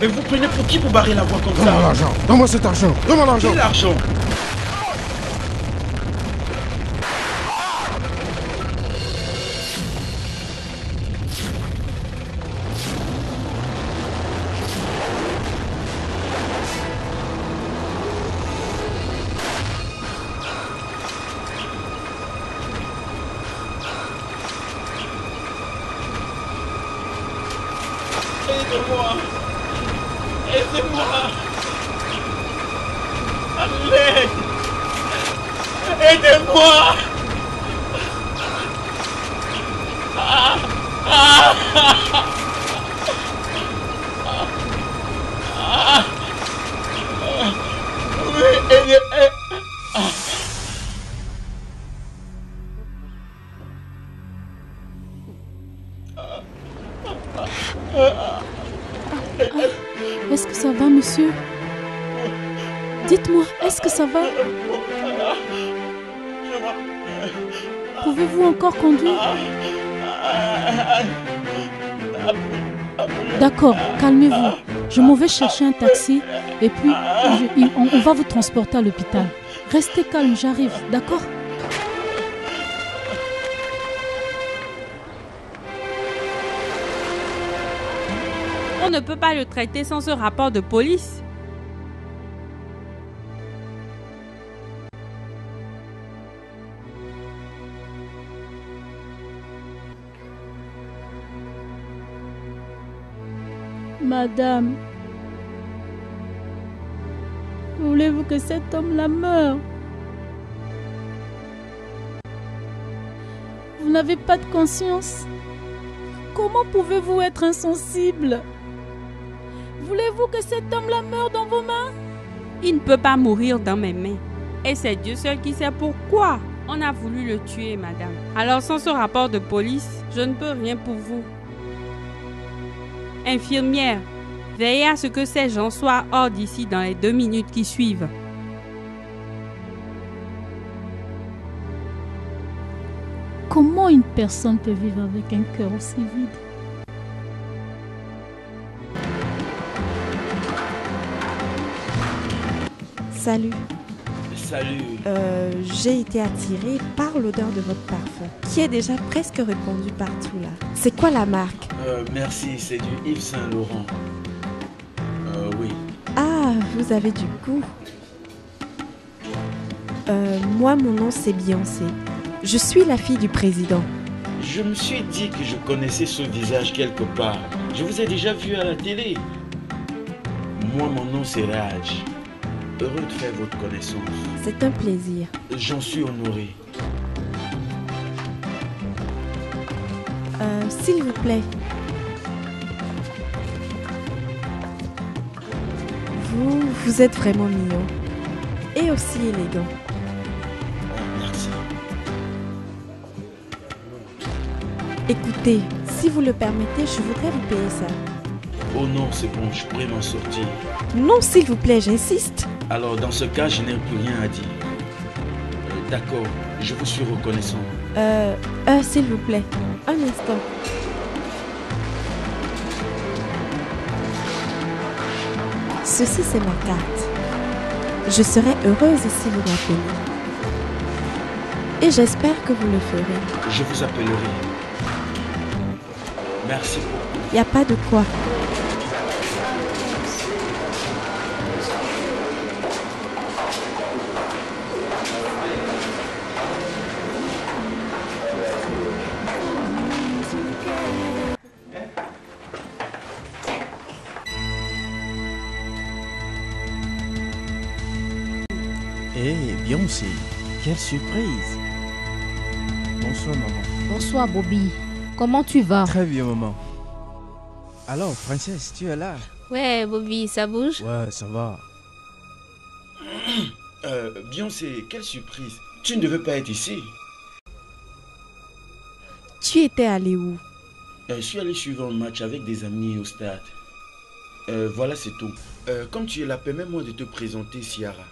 Mais vous prenez pour qui pour barrer la voie comme ça? Donne-moi l'argent. Donne-moi cet argent. Donne-moi l'argent. Quel argent? Aidez-moi! Aidez-moi! Allez! Aidez-moi! Ah! Ah! Ah! Oui, aidez... Est-ce que ça va, monsieur? Dites-moi, est-ce que ça va? Pouvez-vous encore conduire? D'accord, calmez-vous. Je m'en vais chercher un taxi et puis on va vous transporter à l'hôpital. Restez calme, j'arrive, d'accord? On ne peut pas le traiter sans ce rapport de police. Madame, voulez-vous que cet homme-là meure? Vous n'avez pas de conscience? Comment pouvez-vous être insensible? Voulez-vous que cet homme-là meure dans vos mains? Il ne peut pas mourir dans mes mains. Et c'est Dieu seul qui sait pourquoi on a voulu le tuer, madame. Alors sans ce rapport de police, je ne peux rien pour vous. Infirmière, veillez à ce que ces gens soient hors d'ici dans les 2 minutes qui suivent. Comment une personne peut vivre avec un cœur aussi vide? Salut. Salut. J'ai été attirée par l'odeur de votre parfum, qui est déjà presque répandu partout là. C'est quoi la marque? Merci, c'est du Yves Saint Laurent. Oui. Ah, vous avez du goût. Moi, mon nom c'est Beyoncé. Je suis la fille du président. Je me suis dit que je connaissais ce visage quelque part. Je vous ai déjà vu à la télé. Moi, mon nom c'est Raj. Heureux de faire votre connaissance. C'est un plaisir. J'en suis honoré. S'il vous plaît. Vous êtes vraiment mignon. Et aussi élégant. Merci. Écoutez, si vous le permettez, je voudrais vous payer ça. Oh non, c'est bon, je pourrais m'en sortir. Non, s'il vous plaît, j'insiste. Alors, dans ce cas, je n'ai plus rien à dire. D'accord, je vous suis reconnaissant. S'il vous plaît, un instant. Ceci, c'est ma carte. Je serai heureuse si vous m'appelez. Et j'espère que vous le ferez. Je vous appellerai. Merci beaucoup. Il n'y a pas de quoi. Beyoncé, quelle surprise! Bonsoir, maman. Bonsoir, Bobby. Comment tu vas? Très bien, maman. Alors, princesse, tu es là? Ouais, Bobby, ça bouge? Ouais, ça va. Beyoncé, quelle surprise! Tu ne devais pas être ici. Tu étais allé où? Je suis allé suivre un match avec des amis au stade. Voilà, c'est tout. Comme tu es là, permets-moi de te présenter Ciara.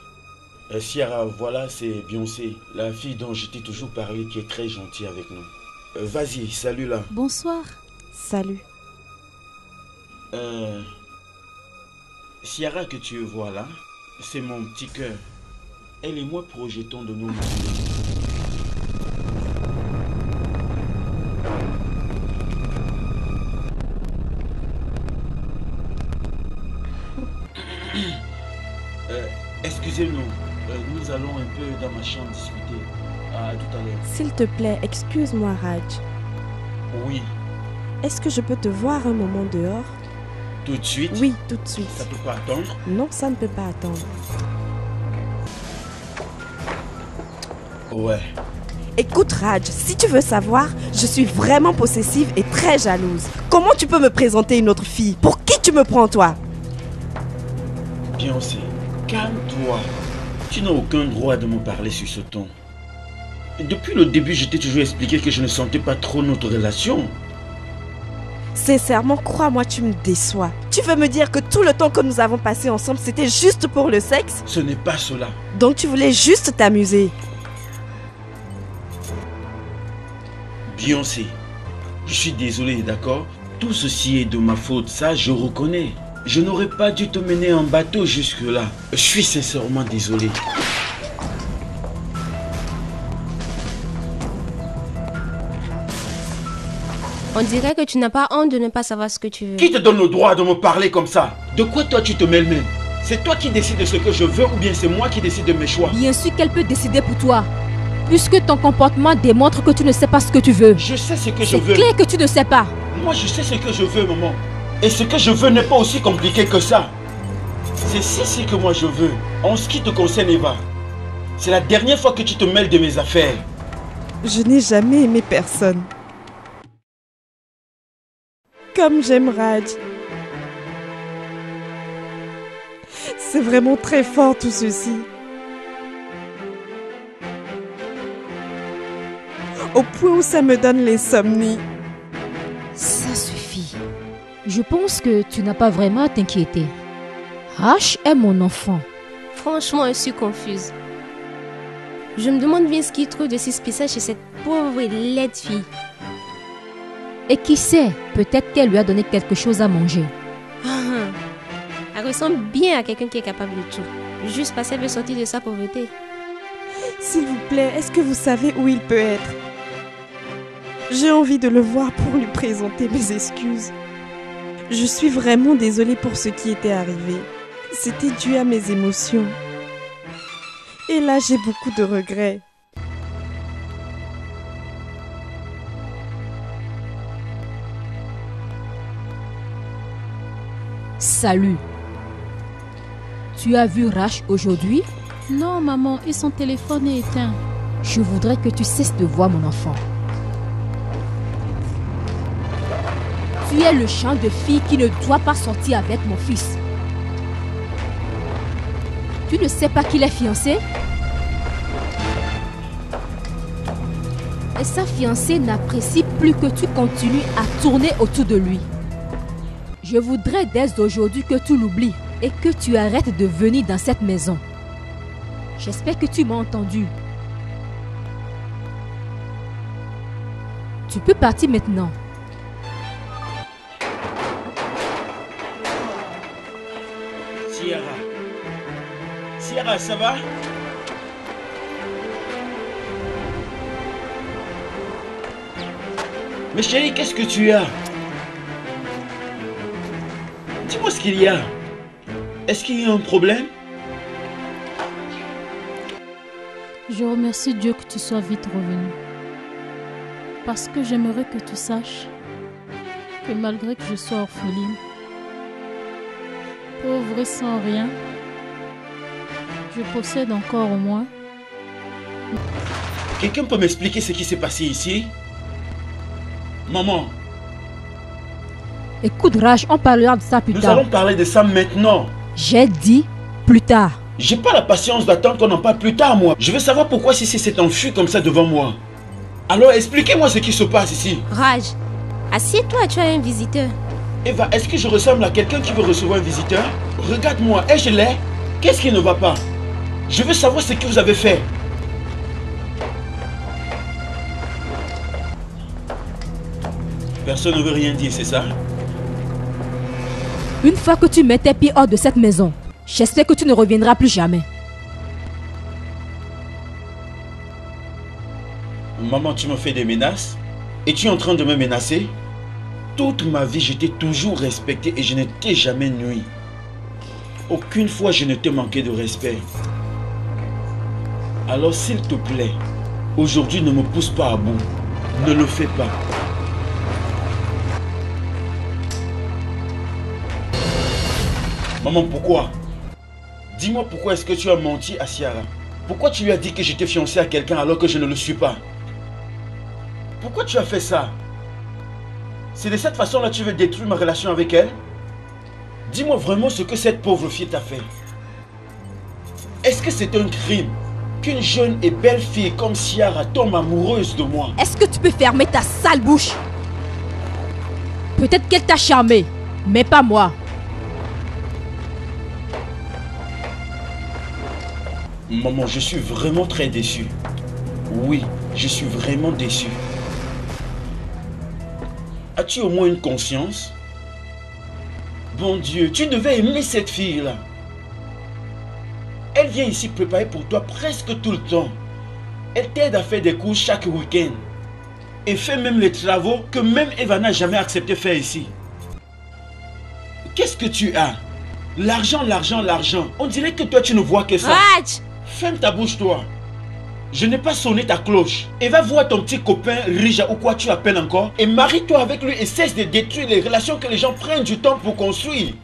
Ciara, voilà, c'est Beyoncé, la fille dont je t'ai toujours parlé, qui est très gentille avec nous. Vas-y, salut là. Bonsoir. Salut. Ciara que tu vois là, c'est mon petit cœur. Elle et moi projetons de nos mains. Excusez-nous, nous allons un peu dans ma chambre discuter. À tout à l'heure. S'il te plaît, excuse-moi, Raj. Oui. Est-ce que je peux te voir un moment dehors? Tout de suite? Oui, tout de suite. Ça peut pas attendre? Non, ça ne peut pas attendre. Ouais. Écoute, Raj, si tu veux savoir, je suis vraiment possessive et très jalouse. Comment tu peux me présenter une autre fille? Pour qui tu me prends, toi? Beyoncé, calme-toi. Tu n'as aucun droit de me parler sur ce ton. Depuis le début, je t'ai toujours expliqué que je ne sentais pas trop notre relation. Sincèrement, crois-moi, tu me déçois. Tu veux me dire que tout le temps que nous avons passé ensemble, c'était juste pour le sexe? Ce n'est pas cela. Donc tu voulais juste t'amuser? Beyoncé, je suis désolé, d'accord? Tout ceci est de ma faute, ça je reconnais. Je n'aurais pas dû te mener en bateau jusque-là. Je suis sincèrement désolé. On dirait que tu n'as pas honte de ne pas savoir ce que tu veux. Qui te donne le droit de me parler comme ça? De quoi toi tu te mêles même? C'est toi qui décides de ce que je veux ou bien c'est moi qui décide de mes choix? Bien sûr qu'elle peut décider pour toi. Puisque ton comportement démontre que tu ne sais pas ce que tu veux. Je sais ce que je veux. C'est clair que tu ne sais pas. Moi je sais ce que je veux, maman. Et ce que je veux n'est pas aussi compliqué que ça. C'est ceci que moi je veux. En ce qui te concerne, Eva, c'est la dernière fois que tu te mêles de mes affaires. Je n'ai jamais aimé personne comme j'aime Raj. C'est vraiment très fort tout ceci. Au point où ça me donne l'insomnie. Ça suffit. Je pense que tu n'as pas vraiment à t'inquiéter. Raj est mon enfant. Franchement, je suis confuse. Je me demande bien ce qu'il trouve de si spécial chez cette pauvre et laide fille. Et qui sait, peut-être qu'elle lui a donné quelque chose à manger. Elle ressemble bien à quelqu'un qui est capable de tout. Juste parce qu'elle veut sortir de sa pauvreté. S'il vous plaît, est-ce que vous savez où il peut être? J'ai envie de le voir pour lui présenter mes excuses. Je suis vraiment désolée pour ce qui était arrivé. C'était dû à mes émotions. Et là, j'ai beaucoup de regrets. Salut. Tu as vu Raj aujourd'hui? Non, maman, et son téléphone est éteint. Je voudrais que tu cesses de voir mon enfant. Tu es le genre de fille qui ne doit pas sortir avec mon fils. Tu ne sais pas qu'il est fiancé? Et sa fiancée n'apprécie plus que tu continues à tourner autour de lui. Je voudrais dès aujourd'hui que tu l'oublies et que tu arrêtes de venir dans cette maison. J'espère que tu m'as entendu. Tu peux partir maintenant. Ciara, ça va? Mais chérie, qu'est-ce que tu as? Dis-moi ce qu'il y a. Est-ce qu'il y a un problème? Je remercie Dieu que tu sois vite revenu. Parce que j'aimerais que tu saches que malgré que je sois orpheline, pauvre et sans rien, je possède encore au moins. Quelqu'un peut m'expliquer ce qui s'est passé ici? Maman. Écoute Raj, on parlera de ça plus tard. Nous allons parler de ça maintenant. J'ai dit plus tard. J'ai pas la patience d'attendre qu'on en parle plus tard, moi. Je veux savoir pourquoi Sissi s'est enfui comme ça devant moi. Alors expliquez-moi ce qui se passe ici. Raj, assieds-toi, tu as un visiteur. Eva, est-ce que je ressemble à quelqu'un qui veut recevoir un visiteur? Regarde-moi, ai-je l'air? Qu'est-ce qui ne va pas? Je veux savoir ce que vous avez fait. Personne ne veut rien dire, c'est ça? Une fois que tu mets tes pieds hors de cette maison, j'espère que tu ne reviendras plus jamais. Maman, tu me fais des menaces? Et tu es en train de me menacer? Toute ma vie, je t'ai toujours respecté et je ne t'ai jamais nui. Aucune fois, je ne t'ai manqué de respect. Alors, s'il te plaît, aujourd'hui, ne me pousse pas à bout. Ne le fais pas. Maman, pourquoi? Dis-moi pourquoi est-ce que tu as menti à Ciara? Pourquoi tu lui as dit que j'étais fiancé à quelqu'un alors que je ne le suis pas? Pourquoi tu as fait ça? C'est de cette façon-là que tu veux détruire ma relation avec elle? Dis-moi vraiment ce que cette pauvre fille t'a fait. Est-ce que c'est un crime qu'une jeune et belle fille comme Ciara tombe amoureuse de moi? Est-ce que tu peux fermer ta sale bouche? Peut-être qu'elle t'a charmé, mais pas moi. Maman, je suis vraiment très déçu. Oui, je suis vraiment déçu. As-tu au moins une conscience? Bon Dieu, tu devais aimer cette fille-là. Elle vient ici préparer pour toi presque tout le temps. Elle t'aide à faire des cours chaque week-end. Et fait même les travaux que même Eva n'a jamais accepté faire ici. Qu'est-ce que tu as? L'argent, l'argent, l'argent. On dirait que toi tu ne vois que ça. Raj! Ferme ta bouche, toi. Je n'ai pas sonné ta cloche. Et va voir ton petit copain Rija ou quoi tu appelles encore. Et marie-toi avec lui et cesse de détruire les relations que les gens prennent du temps pour construire.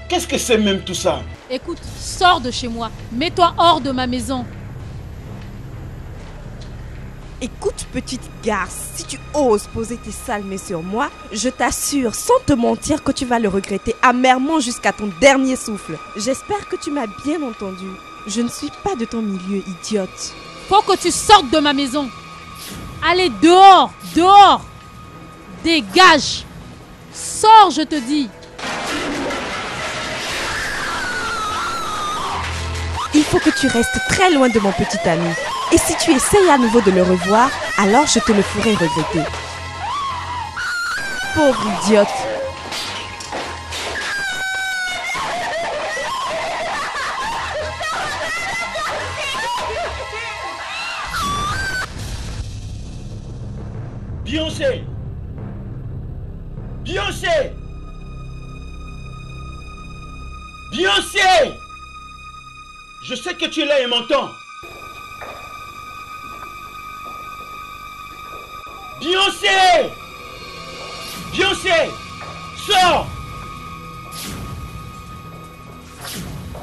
Qu'est-ce que c'est même tout ça? Écoute, sors de chez moi. Mets-toi hors de ma maison. Écoute, petite garce, si tu oses poser tes sales mains sur moi, je t'assure, sans te mentir, que tu vas le regretter amèrement jusqu'à ton dernier souffle. J'espère que tu m'as bien entendu. Je ne suis pas de ton milieu, idiote. Faut que tu sortes de ma maison. Allez, dehors, dehors. Dégage. Sors, je te dis. Il faut que tu restes très loin de mon petit ami. Et si tu essayes à nouveau de le revoir, alors je te le ferai regretter. Pauvre idiote. Beyoncé! Beyoncé! Beyoncé! Je sais que tu es là et m'entends. Beyoncé! Beyoncé! Sors!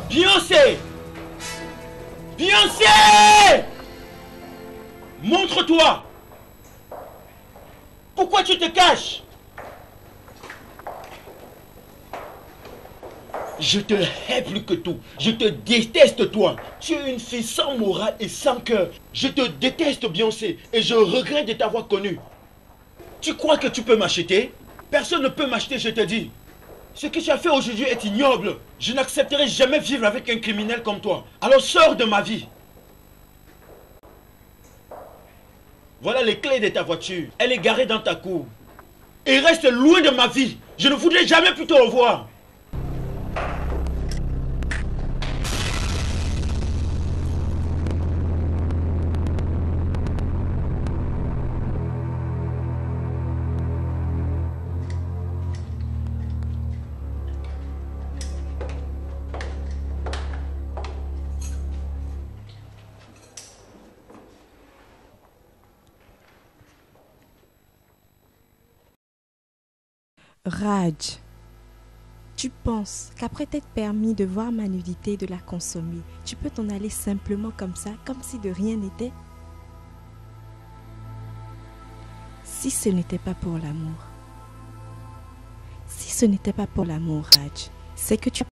Beyoncé! Beyoncé! Montre-toi! Pourquoi tu te caches? Je te hais plus que tout. Je te déteste, toi. Tu es une fille sans morale et sans cœur. Je te déteste, Beyoncé, et je regrette de t'avoir connue. Tu crois que tu peux m'acheter? Personne ne peut m'acheter, je te dis. Ce que tu as fait aujourd'hui est ignoble. Je n'accepterai jamais vivre avec un criminel comme toi. Alors sors de ma vie. Voilà les clés de ta voiture. Elle est garée dans ta cour. Et reste loin de ma vie. Je ne voudrais jamais plus te revoir. Raj, tu penses qu'après t'être permis de voir ma nudité et de la consommer, tu peux t'en aller simplement comme ça, comme si de rien n'était? Si ce n'était pas pour l'amour, Raj, c'est que tu as